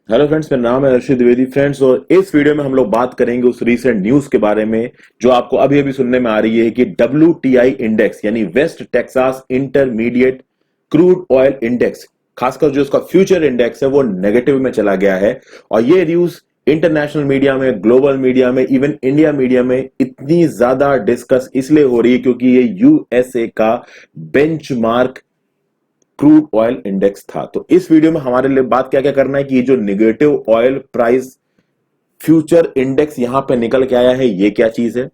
Hello friends, मेरा नाम है अर्षित द्विवेदी फ्रेंड्स। और इस वीडियो में हम लोग बात करेंगे उस रीसेंट न्यूज के बारे में जो आपको अभी अभी सुनने में आ रही है कि WTI इंडेक्स यानी West Texas intermediate crude oil index, खासकर जो उसका फ्यूचर इंडेक्स है वो नेगेटिव में चला गया है। और ये न्यूज इंटरनेशनल मीडिया में, ग्लोबल मीडिया में, इवन इंडिया मीडिया में इतनी ज्यादा डिस्कस इसलिए हो रही है क्योंकि ये यूएसए का बेंचमार्क क्रूड ऑयल इंडेक्स था। तो इस वीडियो में हमारे लिए बात क्या क्या करना है कि ये जो negative oil price future index यहां पे निकल के आया है, ये क्या चीज है,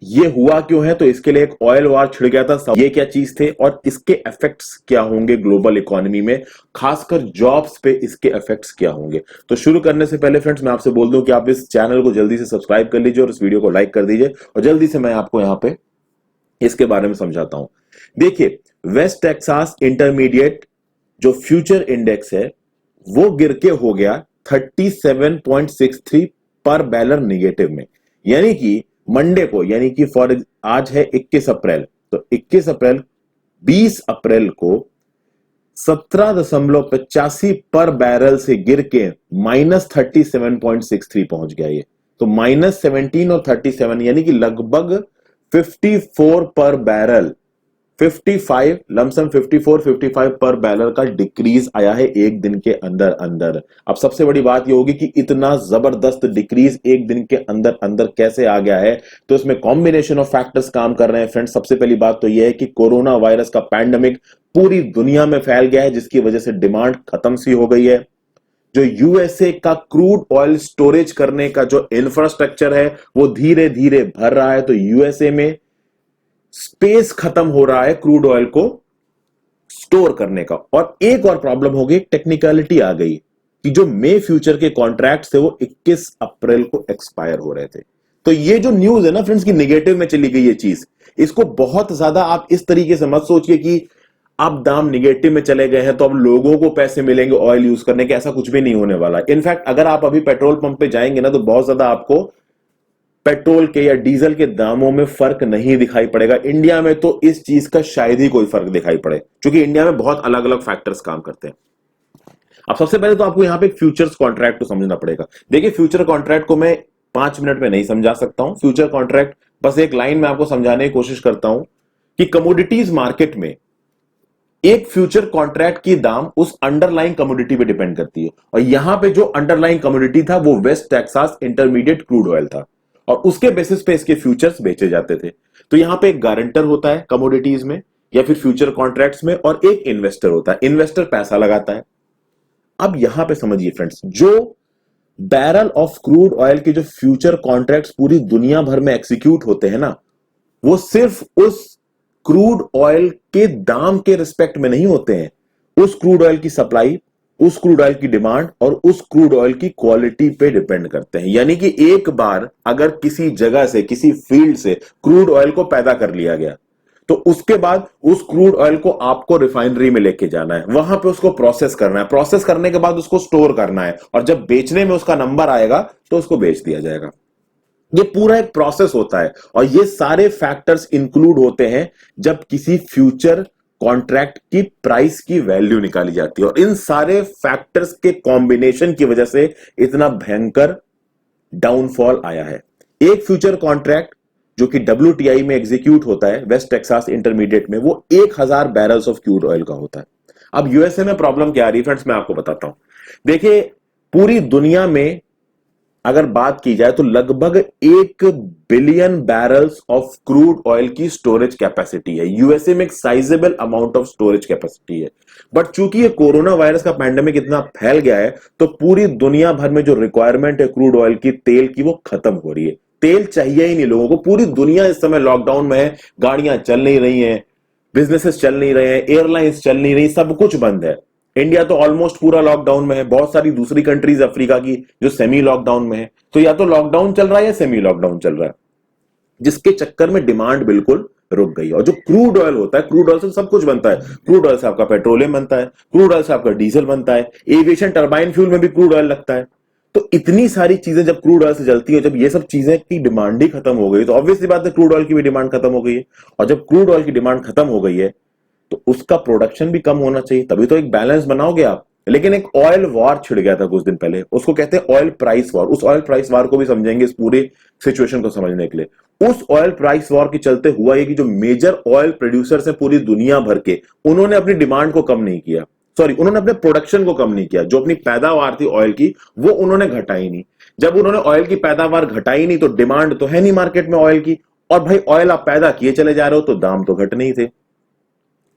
ये हुआ क्यों है, तो इसके लिए एक ऑयल वार छिड़ गया था, ये क्या चीज थे और इसके इफेक्ट्स क्या होंगे ग्लोबल इकोनॉमी में, खासकर जॉब्स पे इसके इफेक्ट्स क्या होंगे। तो शुरू करने से पहले फ्रेंड्स मैं आपसे बोल दूं कि आप इस चैनल को जल्दी से सब्सक्राइब कर लीजिए और इस वीडियो को लाइक कर दीजिए और जल्दी से मैं आपको यहां पे इसके बारे में समझाता हूं। देखिए, वेस्ट टेक्सास इंटरमीडिएट जो फ्यूचर इंडेक्स है वो गिर के हो गया 37.63 पर बैरल निगेटिव में। यानी कि मंडे को, यानी कि फॉर आज है 21 अप्रैल, तो 21 अप्रैल 20 अप्रैल को 17.85 पर बैरल से गिर के -37.63 पहुंच गया ये। तो -17 और 37 यानी कि लगभग 54 पर बैरल, 55 लमसम 54-55 पर बैरल का डिक्रीज आया है एक दिन के अंदर अंदर। अब सबसे बड़ी बात यह होगी कि इतना जबरदस्त डिक्रीज एक दिन के अंदर अंदर कैसे आ गया है, तो इसमें कॉम्बिनेशन ऑफ फैक्टर्स काम कर रहे हैं फ्रेंड्स। सबसे पहली बात तो यह है कि कोरोना वायरस का पैंडेमिक पूरी दुनिया में फैल गया है जिसकी वजह से डिमांड खत्म सी हो गई है। जो यूएसए का क्रूड ऑयल स्टोरेज करने का जो इंफ्रास्ट्रक्चर है वो धीरे धीरे भर रहा है, तो यूएसए में स्पेस खत्म हो रहा है क्रूड ऑयल को स्टोर करने का। और एक और प्रॉब्लम हो गई, टेक्निकलिटी आ गई कि जो मई फ्यूचर के कॉन्ट्रैक्ट थे वो 21 अप्रैल को एक्सपायर हो रहे थे। तो ये जो न्यूज है ना फ्रेंड्स की निगेटिव में चली गई ये चीज, इसको बहुत ज्यादा आप इस तरीके से मत सोचिए कि अब दाम निगेटिव में चले गए हैं तो अब लोगों को पैसे मिलेंगे ऑयल यूज करने के, ऐसा कुछ भी नहीं होने वाला। इनफैक्ट अगर आप अभी पेट्रोल पंप पे जाएंगे ना तो बहुत ज्यादा आपको पेट्रोल के या डीजल के दामों में फर्क नहीं दिखाई पड़ेगा। इंडिया में तो इस चीज का शायद ही कोई फर्क दिखाई पड़े क्योंकि इंडिया में बहुत अलग अलग फैक्टर्स काम करते हैं। अब सबसे पहले तो आपको यहां पे फ्यूचर्स कॉन्ट्रैक्ट को समझना पड़ेगा। देखिए, फ्यूचर कॉन्ट्रैक्ट को मैं 5 मिनट में नहीं समझा सकता हूं। फ्यूचर कॉन्ट्रैक्ट बस एक लाइन में आपको समझाने की कोशिश करता हूं कि कमोडिटीज मार्केट में एक फ्यूचर कॉन्ट्रैक्ट की दाम उस अंडरलाइन कमोडिटी पे डिपेंड करती है। और यहां पे जो अंडरलाइन कमोडिटी था वो West Texas intermediate crude oil था और उसके बेसिस पे इसके फ्यूचर्स बेचे जाते थे। तो यहां पे एक गारंटर होता है कमोडिटीज में या फिर फ्यूचर कॉन्ट्रैक्ट्स में और एक इन्वेस्टर होता है। इन्वेस्टर पैसा लगाता है। अब यहां पे समझिए फ्रेंड्स, जो बैरल ऑफ क्रूड ऑयल के जो फ्यूचर कॉन्ट्रैक्ट्स पूरी दुनिया भर में एग्जीक्यूट होते हैं ना, वो सिर्फ उस क्रूड ऑयल के दाम के रिस्पेक्ट में नहीं होते हैं, उस क्रूड ऑयल की सप्लाई, उस क्रूड ऑयल की डिमांड और उस क्रूड ऑयल की क्वालिटी पे डिपेंड करते हैं। यानी कि एक बार अगर किसी जगह से, किसी फील्ड से क्रूड ऑयल को पैदा कर लिया गया तो उसके बाद उस क्रूड ऑयल को आपको रिफाइनरी में लेके जाना है, वहां पे उसको प्रोसेस करना है, प्रोसेस करने के बाद उसको स्टोर करना है और जब बेचने में उसका नंबर आएगा तो उसको बेच दिया जाएगा। ये पूरा एक प्रोसेस होता है और ये सारे फैक्टर्स इंक्लूड होते हैं जब किसी फ्यूचर कॉन्ट्रैक्ट की प्राइस की वैल्यू निकाली जाती है। और इन सारे फैक्टर्स के कॉम्बिनेशन की वजह से इतना भयंकर डाउनफॉल आया है। एक फ्यूचर कॉन्ट्रैक्ट जो कि WTI में एग्जीक्यूट होता है वेस्ट टेक्सास इंटरमीडिएट में, वो 1000 बैरल्स ऑफ क्रूड ऑयल का होता है। अब यूएसए में प्रॉब्लम क्या आ रही है फ्रेंड्स, मैं आपको बताता हूं। देखिए, पूरी दुनिया में अगर बात की जाए तो लगभग 1 billion barrels of crude oil की स्टोरेज कैपेसिटी है। यूएसए में एक sizeable amount of storage capacity है। बट चूंकि ये कोरोना वायरस का पैंडेमिक इतना फैल गया है तो पूरी दुनिया भर में जो रिक्वायरमेंट है क्रूड ऑयल की, तेल की, वो खत्म हो रही है। तेल चाहिए ही नहीं लोगों को। पूरी दुनिया इस समय लॉकडाउन में है, गाड़ियां चल नहीं रही हैं, बिजनेसेस चल नहीं रहे हैं, एयरलाइंस चल नहीं रही, सब कुछ बंद है। इंडिया तो ऑलमोस्ट पूरा लॉकडाउन में है। बहुत सारी दूसरी कंट्रीज अफ्रीका की जो सेमी लॉकडाउन में है। तो या तो लॉकडाउन चल रहा है या सेमी लॉकडाउन चल रहा है, जिसके चक्कर में डिमांड बिल्कुल रुक गई। और जो क्रूड ऑयल होता है, क्रूड ऑयल से सब कुछ बनता है। क्रूड ऑयल से आपका पेट्रोलियम बनता है, क्रूड ऑयल से आपका डीजल बनता है, एविएशन टरबाइन फ्यूल में भी क्रूड ऑयल लगता है। तो इतनी सारी चीजें जब क्रूड ऑयल से जलती है, जब ये सब चीजें की डिमांड ही खत्म हो गई तो ऑब्वियसली बात है क्रूड ऑयल की भी डिमांड खत्म हो गई है। और जब क्रूड ऑयल की डिमांड खत्म हो गई है तो उसका प्रोडक्शन भी कम होना चाहिए, तभी तो एक बैलेंस बनाओगे आप। लेकिन एक ऑयल वॉर छिड़ गया था कुछ दिन पहले, उसको कहते हैं ऑयल प्राइस वॉर। उस ऑयल प्राइस वॉर को भी समझेंगे इस पूरी सिचुएशन को समझने के लिए। उस ऑयल प्राइस वॉर के चलते हुआ ये कि जो मेजर ऑयल प्रोड्यूसर्स हैं पूरी दुनिया भर के, उन्होंने अपनी डिमांड को कम नहीं किया, सॉरी उन्होंने अपने प्रोडक्शन को कम नहीं किया। जो अपनी पैदावार थी ऑयल की वो उन्होंने घटाई नहीं। जब उन्होंने ऑयल की पैदावार घटाई नहीं तो डिमांड तो है नहीं मार्केट में ऑयल की, और भाई ऑयल आप पैदा किए चले जा रहे हो तो दाम तो घट नहीं थे।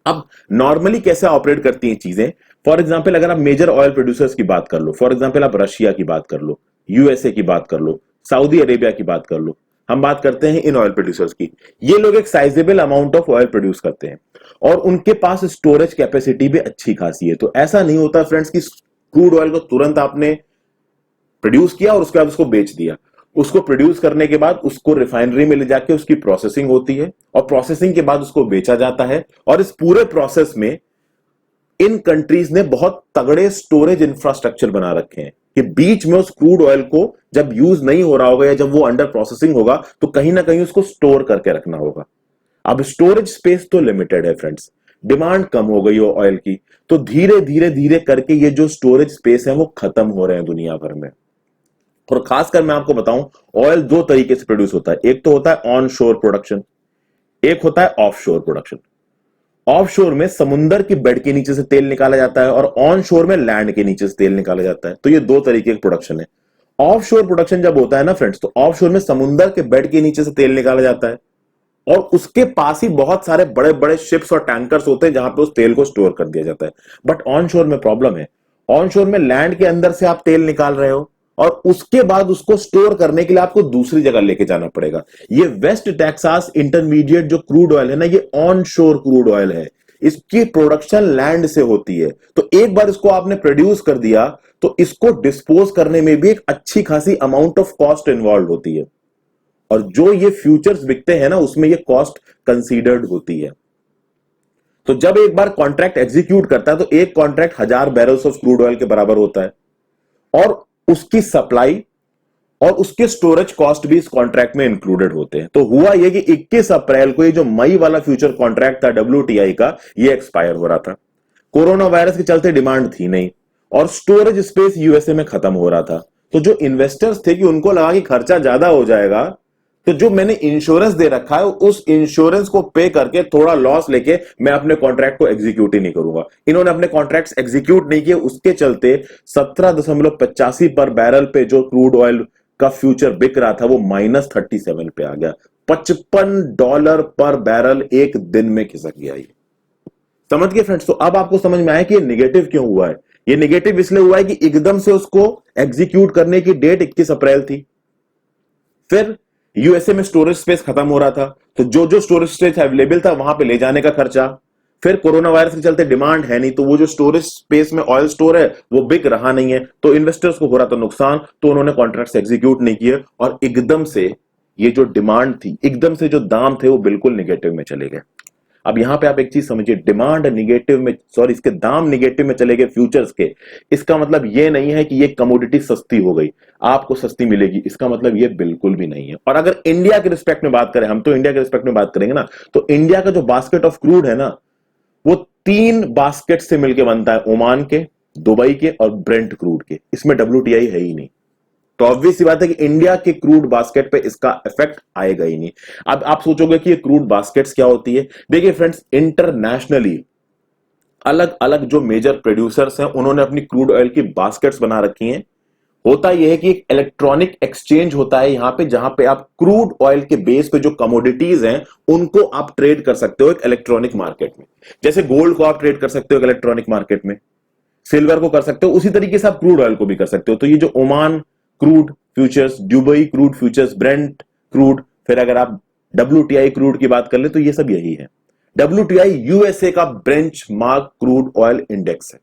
अब नॉर्मली कैसे ऑपरेट करती हैं चीजें, फॉर एग्जांपल अगर आप मेजर ऑयल प्रोड्यूसर्स की बात कर लो, फॉर एग्जांपल आप रशिया की बात कर लो, यूएसए की बात कर लो, सऊदी अरेबिया की बात कर लो, हम बात करते हैं इन ऑयल प्रोड्यूसर्स की। ये लोग एक sizeable amount of oil produce करते हैं और उनके पास स्टोरेज कैपेसिटी भी अच्छी खासी है। तो ऐसा नहीं होता फ्रेंड्स कि क्रूड ऑयल को तुरंत आपने प्रोड्यूस किया और उसके बाद उसको बेच दिया। उसको प्रोड्यूस करने के बाद उसको रिफाइनरी में ले जाके उसकी प्रोसेसिंग होती है और प्रोसेसिंग के बाद उसको बेचा जाता है। और इस पूरे प्रोसेस में इन कंट्रीज ने बहुत तगड़े स्टोरेज इंफ्रास्ट्रक्चर बना रखे हैं कि बीच में उस क्रूड ऑयल को जब यूज नहीं हो रहा होगा या जब वो अंडर प्रोसेसिंग होगा तो कहीं ना कहीं उसको स्टोर करके रखना होगा। अब स्टोरेज स्पेस तो लिमिटेड है फ्रेंड्स, डिमांड कम हो गई हो ऑयल की, तो धीरे धीरे धीरे करके ये जो स्टोरेज स्पेस है वो खत्म हो रहे हैं दुनिया भर में। और खासकर मैं आपको बताऊं, ऑयल दो तरीके से प्रोड्यूस होता है। एक तो होता है ऑन शोर प्रोडक्शन, एक होता है ऑफ शोर प्रोडक्शन। ऑफ शोर में समुंदर की बेड के नीचे से तेल निकाला जाता है और ऑन शोर में लैंड के नीचे से तेल निकाला जाता है। तो ये दो तरीके की प्रोडक्शन है। ऑफ शोर प्रोडक्शन जब होता है ना फ्रेंड्स, तो ऑफ शोर में समुंदर के बेड के नीचे से तेल निकाला जाता है और उसके पास ही बहुत सारे बड़े बड़े शिप्स और टैंकर्स होते हैं जहां पे उस तेल को स्टोर कर दिया जाता है। बट ऑन शोर में प्रॉब्लम है, ऑन शोर में लैंड के अंदर से आप तेल निकाल रहे हो और उसके बाद उसको स्टोर करने के लिए आपको दूसरी जगह लेके जाना पड़ेगा। ये वेस्ट टेक्सास इंटरमीडिएट जो क्रूड ऑयल है ना, ये ऑन शोर क्रूड ऑयल है, इसकी प्रोडक्शन लैंड से होती है। तो एक बार इसको आपने प्रोड्यूस कर दिया तो इसको डिस्पोज करने में भी एक अच्छी खासी अमाउंट ऑफ कॉस्ट इन्वॉल्व होती है और जो ये फ्यूचर्स बिकते हैं ना उसमें ये कॉस्ट कंसीडर्ड होती है। तो जब एक बार कॉन्ट्रैक्ट एग्जीक्यूट करता है तो एक contract 1000 barrels of crude oil के बराबर होता है और उसकी सप्लाई और उसके स्टोरेज कॉस्ट भी इस कॉन्ट्रैक्ट में इंक्लूडेड होते हैं। तो हुआ यह कि 21 अप्रैल को ये जो मई वाला फ्यूचर कॉन्ट्रैक्ट था WTI का, ये एक्सपायर हो रहा था। कोरोना वायरस के चलते डिमांड थी नहीं और स्टोरेज स्पेस यूएसए में खत्म हो रहा था। तो जो इन्वेस्टर्स थे कि उनको लगा कि खर्चा ज्यादा हो जाएगा, तो जो मैंने इंश्योरेंस दे रखा है उस इंश्योरेंस को पे करके थोड़ा लॉस लेके मैं अपने कॉन्ट्रैक्ट को एग्जीक्यूट ही नहीं करूंगा। इन्होंने अपने कॉन्ट्रैक्ट्स एग्जीक्यूट नहीं किए, उसके चलते 17.85 पर बैरल पे जो क्रूड ऑयल का फ्यूचर बिक रहा था वो -37 पे आ गया। $55 पर बैरल एक दिन में खिसक गया। ये समझ गए फ्रेंड्स? तो अब आपको समझ में आया कि ये निगेटिव क्यों हुआ है। ये निगेटिव इसलिए हुआ है कि एकदम से उसको एग्जीक्यूट करने की डेट 21 अप्रैल थी, फिर यूएसए में स्टोरेज स्पेस खत्म हो रहा था, तो जो जो स्टोरेज स्पेस अवेलेबल था वहां पे ले जाने का खर्चा, फिर कोरोना वायरस के चलते डिमांड है नहीं, तो वो जो स्टोरेज स्पेस में ऑयल स्टोर है वो बिक रहा नहीं है, तो इन्वेस्टर्स को हो रहा था नुकसान, तो उन्होंने कॉन्ट्रैक्ट्स एग्जीक्यूट नहीं किए और एकदम से ये जो डिमांड थी, एकदम से जो दाम थे वो बिल्कुल निगेटिव में चले गए। अब यहां पे आप एक चीज समझिए, डिमांड निगेटिव में, सॉरी इसके दाम निगेटिव में चले गए फ्यूचर्स के, इसका मतलब ये नहीं है कि ये कमोडिटी सस्ती हो गई, आपको सस्ती मिलेगी, इसका मतलब ये बिल्कुल भी नहीं है। और अगर इंडिया के रिस्पेक्ट में बात करें, हम तो इंडिया के रिस्पेक्ट में बात करेंगे ना, तो इंडिया का जो बास्केट ऑफ क्रूड है ना, वो 3 बास्केट से मिलकर बनता है, ओमान के, दुबई के और ब्रेंट क्रूड के। इसमें WTI है ही नहीं, तो ऑब्वियस सी बात है कि इंडिया के क्रूड बास्केट पे इसका इफेक्ट आएगा ही नहीं। अब आप सोचोगे कि ये क्रूड बास्केट्स क्या होती है। देखिए फ्रेंड्स, इंटरनेशनली अलग अलग जो मेजर प्रोड्यूसर्स हैं उन्होंने अपनी क्रूड ऑयल की बास्केट्स बना रखी हैं। होता यह है कि एक इलेक्ट्रॉनिक एक्सचेंज होता है यहां पे, जहां पे आप क्रूड ऑयल के बेस पे जो कमोडिटीज हैं उनको आप ट्रेड कर सकते हो एक इलेक्ट्रॉनिक मार्केट में। जैसे गोल्ड को आप ट्रेड कर सकते हो एक इलेक्ट्रॉनिक मार्केट में, सिल्वर को कर सकते हो, उसी तरीके से आप क्रूड ऑयल को भी कर सकते हो। तो ये जो Oman crude futures, Dubai crude futures, Brent crude, फिर अगर आप WTI क्रूड की बात कर ले तो ये सब यही है। WTI यूएसए का बेंचमार्क क्रूड ऑयल इंडेक्स है।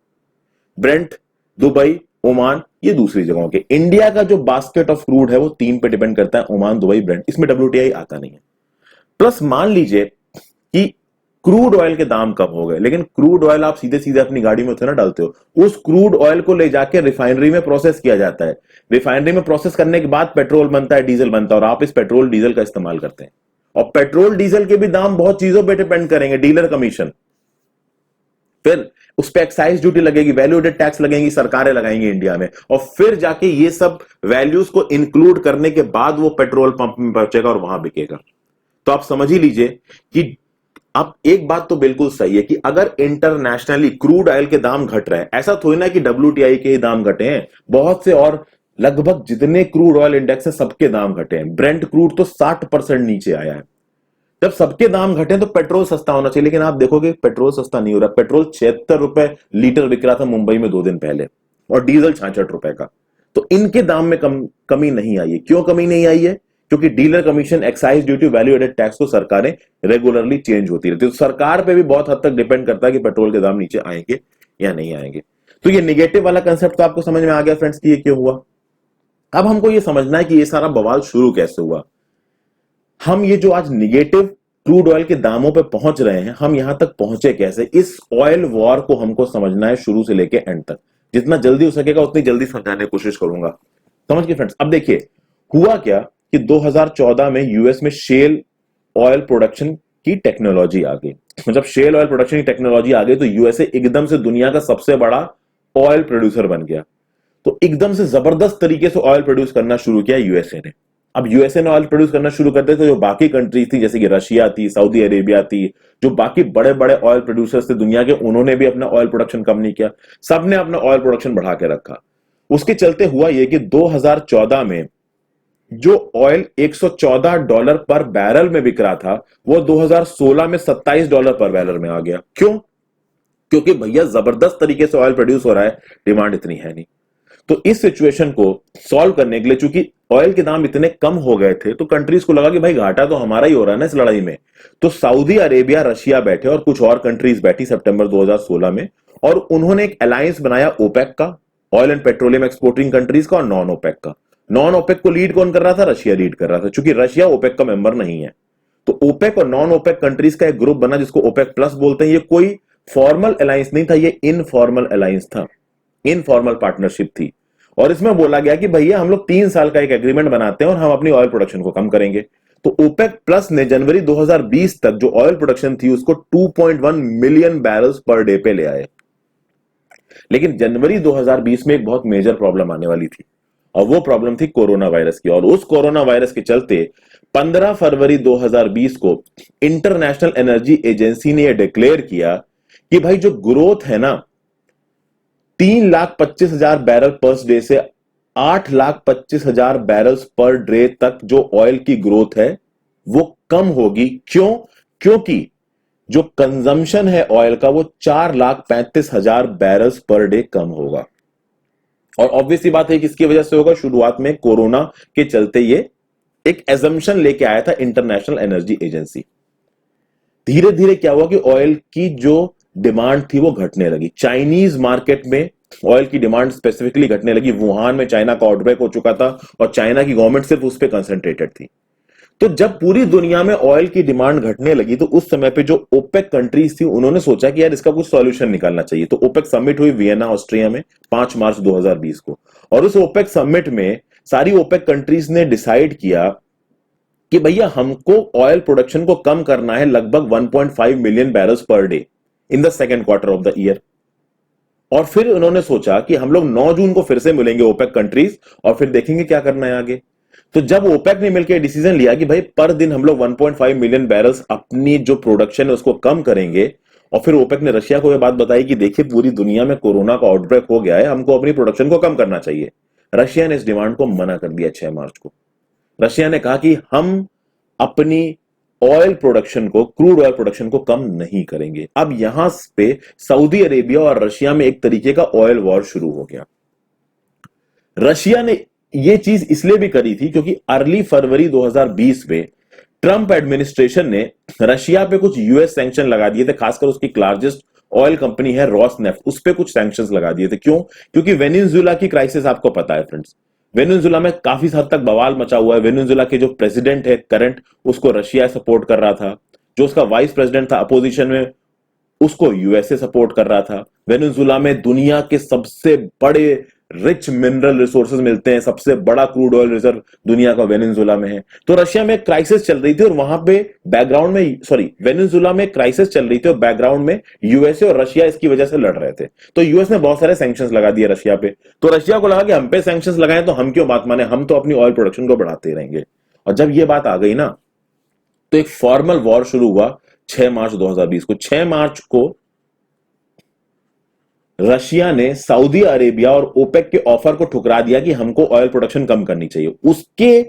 ब्रेंट, दुबई, ओमान ये दूसरी जगहों के। इंडिया का जो बास्केट ऑफ क्रूड है वो 3 पे डिपेंड करता है, ओमान, दुबई, ब्रेंट, इसमें WTI आता नहीं है। प्लस मान लीजिए कि क्रूड ऑयल के दाम कम हो गए, लेकिन क्रूड ऑयल आप सीधे सीधे अपनी गाड़ी में ना डालते हो, उस क्रूड ऑयल को ले जाके रिफाइनरी में प्रोसेस किया जाता है। रिफाइनरी में प्रोसेस करने के बाद पेट्रोल बनता है, डीजल बनता है और आप इस पेट्रोल डीजल का इस्तेमाल करते हैं। और पेट्रोल डीजल के भी दाम बहुत चीजों पर डिपेंड करेंगे, डीलर कमीशन, फिर उस पर एक्साइज ड्यूटी लगेगी, वैल्यू एडेड टैक्स लगेंगी, सरकारें लगाएंगी इंडिया में, और फिर जाके ये सब वैल्यूज को इंक्लूड करने के बाद वो पेट्रोल पंप में पहुंचेगा और वहां बिकेगा। तो आप समझ ही लीजिए कि अब एक बात तो बिल्कुल सही है कि अगर इंटरनेशनली क्रूड ऑयल के दाम घट रहे हैं, ऐसा थोड़ी ना कि WTI के ही दाम घटे हैं, बहुत से और लगभग जितने क्रूड ऑयल इंडेक्स है सबके दाम घटे हैं। ब्रेंट क्रूड तो 60% नीचे आया है। जब सबके दाम घटे तो पेट्रोल सस्ता होना चाहिए, लेकिन आप देखोगे पेट्रोल सस्ता नहीं हो रहा। पेट्रोल 76 रुपए लीटर बिक रहा था मुंबई में 2 दिन पहले, और डीजल 66 रुपए का। तो इनके दाम में कमी नहीं आई है। क्यों कमी नहीं आई है? क्योंकि dealer commission, excise duty, value added tax को सरकारें रेगुलरली चेंज होती रहती है। तो सरकार पे भी बहुत हद तक डिपेंड करता है कि पेट्रोल के दाम नीचे आएंगे या नहीं आएंगे। तो ये निगेटिव वाला कंसेप्ट तो आपको समझ में आ गया फ्रेंड्स कि ये क्यों हुआ। अब हमको ये समझना है कि ये सारा बवाल शुरू कैसे हुआ। हम ये जो आज निगेटिव क्रूड ऑयल के दामों पे पहुंच रहे हैं, हम यहां तक पहुंचे कैसे, इस ऑयल वॉर को हमको समझना है शुरू से लेके एंड तक। जितना जल्दी हो सकेगा उतनी जल्दी समझाने की कोशिश करूंगा। समझ गए फ्रेंड्स? अब देखिए हुआ क्या कि 2014 में यूएस में शेल ऑयल प्रोडक्शन की टेक्नोलॉजी आ गई। जब शेल ऑयल प्रोडक्शन की टेक्नोलॉजी आ गई तो यूएसए एकदम से दुनिया का सबसे बड़ा ऑयल प्रोड्यूसर बन गया। तो एकदम से जबरदस्त तरीके से ऑयल प्रोड्यूस करना शुरू किया यूएसए ने। अब यूएसए ने ऑयल प्रोड्यूस करना शुरू कर दिया तो जो बाकी कंट्रीज थी, जैसे कि रशिया थी, सऊदी अरेबिया थी, जो बाकी बड़े बड़े ऑयल प्रोड्यूसर्स थे दुनिया के, उन्होंने भी अपना ऑयल प्रोडक्शन कम नहीं किया। सबने अपना ऑयल प्रोडक्शन बढ़ा के रखा। उसके चलते हुआ यह कि 2014 में जो ऑयल $114 पर बैरल में बिक रहा था, वो 2016 में $27 पर बैरल में आ गया। क्यों? क्योंकि भैया जबरदस्त तरीके से ऑयल प्रोड्यूस हो रहा है, डिमांड इतनी है नहीं। तो इस सिचुएशन को सॉल्व करने के लिए, चूंकि ऑयल के दाम इतने कम हो गए थे, तो कंट्रीज को लगा कि भाई घाटा तो हमारा ही हो रहा है ना इस लड़ाई में। तो सऊदी अरेबिया, रशिया बैठे और कुछ और कंट्रीज बैठी सितंबर 2016 में, और उन्होंने एक अलायंस बनाया ओपेक का, oil and petroleum exporting countries का, और नॉन ओपेक का। नॉन ओपेक को लीड कौन कर रहा था? रशिया लीड कर रहा था, क्योंकि रशिया ओपेक का मेंबर नहीं है। तो ओपेक और नॉन ओपेक कंट्रीज का एक ग्रुप बना जिसको ओपेक प्लस बोलते हैं। ये कोई फॉर्मल अलायंस नहीं था, ये इनफॉर्मल अलायंस था, इनफॉर्मल पार्टनरशिप थी। और इसमें बोला गया कि भैया हम लोग 3 साल का एक एग्रीमेंट बनाते हैं और हम अपनी ऑयल प्रोडक्शन को कम करेंगे। तो ओपेक प्लस ने जनवरी 2020 तक जो ऑयल प्रोडक्शन थी उसको 2.1 मिलियन बैरल्स पर डे पे ले आए। लेकिन जनवरी 2020 में एक बहुत मेजर प्रॉब्लम आने वाली थी, और वो प्रॉब्लम थी कोरोना वायरस की। और उस कोरोना वायरस के चलते 15 फरवरी 2020 को इंटरनेशनल एनर्जी एजेंसी ने यह डिक्लेयर किया कि भाई जो ग्रोथ है ना 3,25,000 बैरल पर डे से 8,25,000 बैरल्स पर डे तक जो ऑयल की ग्रोथ है वो कम होगी। क्यों? क्योंकि जो कंजम्पशन है ऑयल का वो 4,35,000 बैरल्स पर डे कम होगा। और ऑब्वियसली बात है कि इसकी वजह से होगा, शुरुआत में कोरोना के चलते ये एक एजम्पशन लेके आया था इंटरनेशनल एनर्जी एजेंसी। धीरे धीरे क्या हुआ कि ऑयल की जो डिमांड थी वो घटने लगी। चाइनीज मार्केट में ऑयल की डिमांड स्पेसिफिकली घटने लगी। वुहान में चाइना का आउटब्रेक हो चुका था और चाइना की गवर्नमेंट सिर्फ उस पर कंसंट्रेटेड थी। तो जब पूरी दुनिया में ऑयल की डिमांड घटने लगी तो उस समय पे जो ओपेक कंट्रीज थी उन्होंने सोचा कि यार इसका कुछ सॉल्यूशन निकालना चाहिए। तो ओपेक समिट हुई वियना ऑस्ट्रिया में 5 मार्च 2020 को, और उस ओपेक समिट में सारी ओपेक कंट्रीज ने डिसाइड किया कि भैया हमको ऑयल प्रोडक्शन को कम करना है लगभग 1.5 million barrels per day in the second quarter of the year. और फिर उन्होंने सोचा कि हम लोग 9 जून को फिर से मिलेंगे ओपेक कंट्रीज और फिर देखेंगे क्या करना है आगे। तो जब ओपेक ने मिलकर डिसीजन लिया कि भाई पर दिन हम लोग 1.5 मिलियन बैरल्स अपनी जो प्रोडक्शन है उसको कम करेंगे, और फिर ओपेक ने रशिया को यह बात बताई कि देखिए पूरी दुनिया में कोरोना का आउटब्रेक हो गया है, हमको अपनी प्रोडक्शन को कम करना चाहिए। रशिया ने इस डिमांड को मना कर दिया 6 मार्च को। रशिया ने कहा कि हम अपनी ऑयल प्रोडक्शन को, क्रूड ऑयल प्रोडक्शन को कम नहीं करेंगे। अब यहां पे सऊदी अरेबिया और रशिया में एक तरीके का ऑयल वॉर शुरू हो गया। रशिया ने यह चीज इसलिए भी करी थी क्योंकि अर्ली फरवरी 2020 में ट्रंप एडमिनिस्ट्रेशन ने रशिया पे कुछ यूएस सैंक्शन लगा दिए थे, खासकर उसकी लार्जेस्ट ऑयल कंपनी है रॉसनेफ्ट, उस पे कुछ सैंक्शंस लगा दिए थे। क्यों? क्योंकि वेनेजुएला की क्राइसिस आपको पता है फ्रेंड्स, वेनेजुएला में काफी हद तक बवाल मचा हुआ है। वेनेजुएला के जो प्रेसिडेंट है करंट, उसको रशिया सपोर्ट कर रहा था। जो उसका वाइस प्रेसिडेंट था अपोजिशन में, उसको यूएसए सपोर्ट कर रहा था। वेनेजुला में दुनिया के सबसे बड़े रिच मिनरल रिसोर्सेज मिलते हैं, सबसे बड़ा क्रूड ऑयल रिजर्व दुनिया का वेनेजुला में है। तो रशिया में क्राइसिस चल रही थी और वहां पे बैकग्राउंड में, सॉरी, वेनेजुला में क्राइसिस चल रही थी और बैकग्राउंड में यूएसए और रशिया इसकी वजह से लड़ रहे थे। तो यूएस ने बहुत सारे सैंक्शंस लगा दिए रशिया पे। तो रशिया को लगा कि हम पे सैंक्शंस लगाएं तो हम क्यों बात माने, हम तो अपनी ऑयल प्रोडक्शन को बढ़ाते रहेंगे। और जब ये बात आ गई ना, तो एक फॉर्मल वॉर शुरू हुआ 6 मार्च 2020 को। 6 मार्च को रशिया ने सऊदी अरेबिया और ओपेक के ऑफर को ठुकरा दिया कि हमको ऑयल प्रोडक्शन कम करनी चाहिए। उसके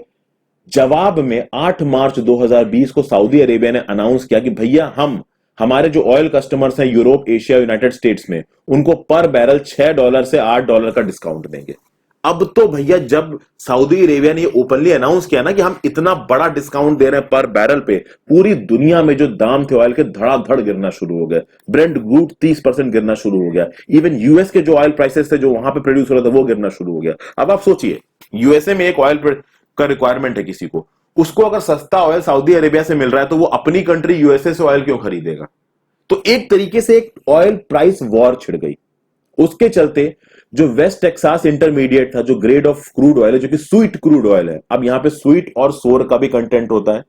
जवाब में 8 मार्च 2020 को सऊदी अरेबिया ने अनाउंस किया कि भैया हम हमारे जो ऑयल कस्टमर्स हैं यूरोप, एशिया, यूनाइटेड स्टेट्स में, उनको पर बैरल $6 से $8 का डिस्काउंट देंगे। अब तो भैया जब सऊदी अरेबिया ने ओपनली अनाउंस किया ना कि हम इतना बड़ा डिस्काउंट दे रहे हैं पर बैरल पे, पूरी दुनिया में जो दाम थे ऑयल के धड़ाधड़ गिरना शुरू हो गए। ब्रेंट क्रूड 30% गिरना शुरू हो गया। इवन यूएस के जो ऑयल प्राइसेस थे जो वहां पे प्रोड्यूस हो रहा था वो गिरना शुरू हो गया। अब आप सोचिए, यूएसए में एक ऑयल का रिक्वायरमेंट है किसी को, उसको अगर सस्ता ऑयल सऊदी अरेबिया से मिल रहा है तो वो अपनी कंट्री यूएसए से ऑयल क्यों खरीदेगा। तो एक तरीके से एक ऑयल प्राइस वॉर छिड़ गई। उसके चलते जो वेस्ट टेक्सास इंटरमीडिएट था, जो ग्रेड ऑफ क्रूड ऑयल है, जो कि स्वीट क्रूड ऑयल है, अब यहां पे स्वीट और सोर का भी कंटेंट होता है।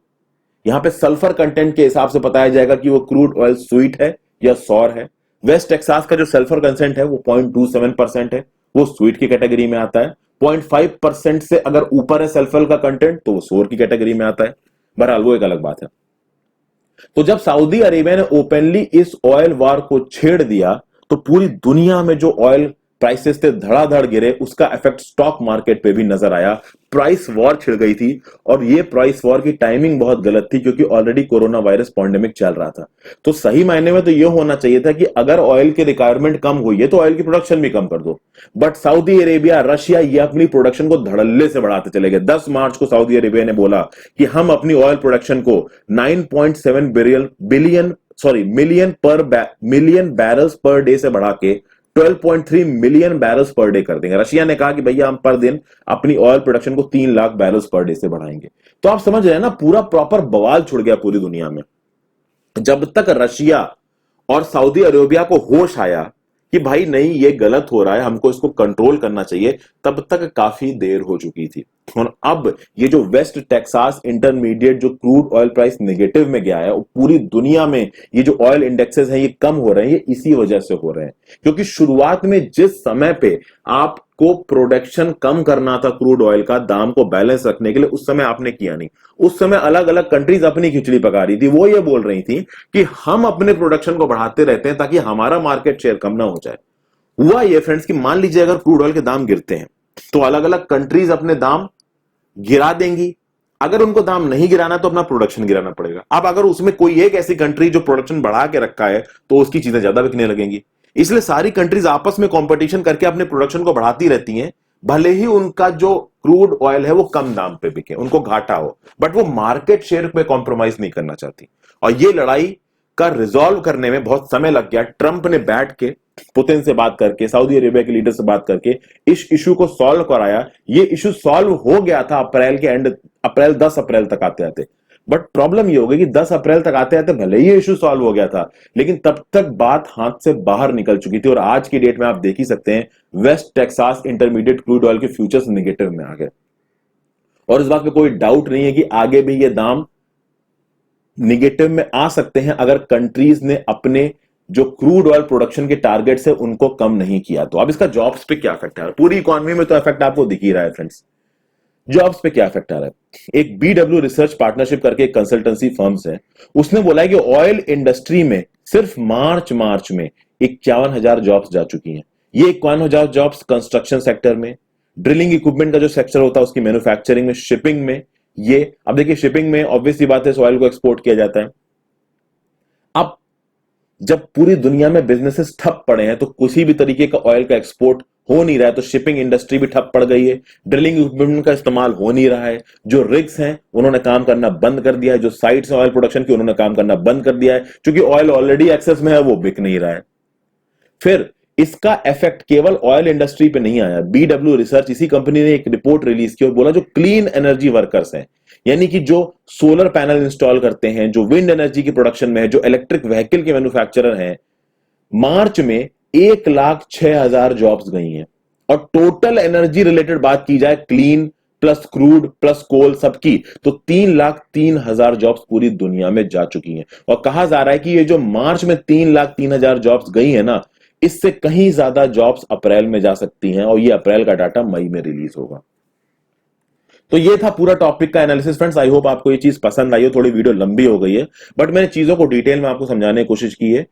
यहां पे सल्फर कंटेंट के हिसाब से बताया जाएगा कि वो क्रूड ऑयल स्वीट है या सौर है। वेस्ट टेक्सास का जो सल्फर कंसेंट है वो 0.27% है, वो स्वीट की कैटेगरी में आता है। 0.5% से अगर ऊपर है सल्फर का कंटेंट तो वो सोर की कैटेगरी में आता है। बहरहाल वो एक अलग बात है। तो जब सऊदी अरेबिया ने ओपनली इस ऑयल वॉर को छेड़ दिया तो पूरी दुनिया में जो ऑयल प्राइसेस थे धड़ाधड़ गिरे। उसका इफेक्ट स्टॉक मार्केट पे भी नजर आया। प्राइस वॉर छिड़ गई थी और ये प्राइस वॉर की टाइमिंग बहुत गलत थी क्योंकि ऑलरेडी कोरोना वायरस पैंडेमिक चल रहा था। तो सही मायने में तो ये होना चाहिए था कि अगर ऑयल की रिक्वायरमेंट कम हुई है तो ऑयल की प्रोडक्शन भी कम कर दो। बट सऊदी अरेबिया, रशिया, ये अपनी प्रोडक्शन को धड़ल्ले से बढ़ाते चले गए। 10 मार्च को सऊदी अरेबिया ने बोला कि हम अपनी ऑयल प्रोडक्शन को 9.7 मिलियन बैरल्स पर डे से बढ़ा के 12.3 मिलियन बैरल्स पर डे कर देंगे। रशिया ने कहा कि भैया हम पर दिन अपनी ऑयल प्रोडक्शन को 3 लाख बैरल्स पर डे से बढ़ाएंगे। तो आप समझ रहे हैं ना, पूरा प्रॉपर बवाल छुड़ गया पूरी दुनिया में। जब तक रशिया और सऊदी अरेबिया को होश आया कि भाई नहीं ये गलत हो रहा है, हमको इसको कंट्रोल करना चाहिए, तब तक काफी देर हो चुकी थी। और अब ये जो वेस्ट टेक्सास इंटरमीडिएट जो क्रूड ऑयल प्राइस नेगेटिव में गया है, पूरी दुनिया में ये जो ऑयल इंडेक्सेस हैं ये कम हो रहे हैं, ये इसी वजह से हो रहे हैं। क्योंकि शुरुआत में जिस समय पे आपको प्रोडक्शन कम करना था क्रूड ऑयल का, दाम को बैलेंस रखने के लिए, उस समय आपने किया नहीं। उस समय अलग अलग कंट्रीज अपनी खिचड़ी पका रही थी। वो ये बोल रही थी कि हम अपने प्रोडक्शन को बढ़ाते रहते हैं ताकि हमारा मार्केट शेयर कम ना हो जाए। हुआ ये फ्रेंड्स कि मान लीजिए अगर क्रूड ऑयल के दाम गिरते हैं तो अलग अलग कंट्रीज अपने दाम गिरा देंगी। अगर उनको दाम नहीं गिराना तो अपना प्रोडक्शन गिराना पड़ेगा। अब अगर उसमें कोई एक ऐसी कंट्री जो प्रोडक्शन बढ़ा के रखा है तो उसकी चीजें ज्यादा बिकने लगेंगी। इसलिए सारी कंट्रीज आपस में कंपटीशन करके अपने प्रोडक्शन को बढ़ाती रहती हैं, भले ही उनका जो क्रूड ऑयल है वो कम दाम पे बिके, उनको घाटा हो, बट वो मार्केट शेयर पे कॉम्प्रोमाइज नहीं करना चाहती। और ये लड़ाई का रिजॉल्व करने में बहुत समय लग गया। ट्रंप ने बैठ के पुतिन से बात करके, सऊदी अरेबिया के लीडर से बात करके इस इशू को सॉल्व कराया। ये इशू सॉल्व हो गया था अप्रैल के एंड, 10 अप्रैल तक आते आते। बट प्रॉब्लम ये हो गई कि 10 अप्रैल तक आते आते भले ही इशू सॉल्व हो गया था, लेकिन तब तक बात हाथ से बाहर निकल चुकी थी। और आज की डेट में आप देख ही सकते हैं West Texas intermediate crude oil के फ्यूचर्स नेगेटिव में आ गए। और इस बात पे कोई डाउट नहीं है कि आगे भी ये दाम निगेटिव में आ सकते हैं अगर कंट्रीज ने अपने जो क्रूड ऑयल प्रोडक्शन के टारगेट है उनको कम नहीं किया तो। अब इसका जॉब्स पे क्या इफेक्ट आ रहा है, पूरी इकोनॉमी में तो इफेक्ट आपको दिख ही रहा है फ्रेंड्स। जॉब्स पे क्या इफेक्ट आ रहा है, एक बीडब्ल्यू रिसर्च पार्टनरशिप करके एक कंसल्टेंसी फर्म्स है, उसने बोला है कि ऑयल इंडस्ट्री में सिर्फ मार्च में 51,000 जॉब्स जा चुकी हैं। ये 51,000 जॉब्स कंस्ट्रक्शन सेक्टर में, ड्रिलिंग इक्विपमेंट का जो सेक्टर होता है उसकी मैन्युफैक्चरिंग में, शिपिंग में। ये अब देखिए शिपिंग में ऑब्वियस सी बात है ऑयल को एक्सपोर्ट किया जाता है। अब जब पूरी दुनिया में बिजनेसेस ठप पड़े हैं तो किसी भी तरीके का ऑयल का एक्सपोर्ट हो नहीं रहा है, तो शिपिंग इंडस्ट्री भी ठप पड़ गई है। ड्रिलिंग इक्विपमेंट का इस्तेमाल हो नहीं रहा है, जो रिग्स हैं उन्होंने काम करना बंद कर दिया है, जो साइट्स हैं ऑयल प्रोडक्शन की उन्होंने काम करना बंद कर दिया है, क्योंकि ऑयल ऑलरेडी एक्सेस में है वो बिक नहीं रहा है। फिर इसका इफेक्ट केवल ऑयल इंडस्ट्री पे नहीं आया। बीडब्ल्यू रिसर्च, इसी कंपनी ने एक रिपोर्ट रिलीज की और बोला जो क्लीन एनर्जी वर्कर्स हैं, यानी कि जो सोलर पैनल इंस्टॉल करते हैं, जो विंड एनर्जी की प्रोडक्शन में है, जो इलेक्ट्रिक व्हीकल के मैन्युफैक्चरर हैं, मार्च में 1,06,000 जॉब्स गई हैं। और टोटल एनर्जी रिलेटेड बात की जाए, क्लीन प्लस क्रूड प्लस कोल सबकी, तो 3,03,000 जॉब्स पूरी दुनिया में जा चुकी हैं। और कहा जा रहा है कि ये जो मार्च में 3,03,000 जॉब्स गई है ना, इससे कहीं ज्यादा जॉब्स अप्रैल में जा सकती हैं, और ये अप्रैल का डाटा मई में रिलीज होगा। तो ये था पूरा टॉपिक का एनालिसिस फ्रेंड्स। आई होप आपको ये चीज पसंद आई हो। थोड़ी वीडियो लंबी हो गई है, बट मैंने चीजों को डिटेल में आपको समझाने की कोशिश की है।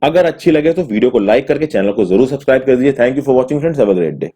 अगर अच्छी लगे तो वीडियो को लाइक करके चैनल को जरूर सब्सक्राइब कर दीजिए। Thank you for watching friends, have a great day.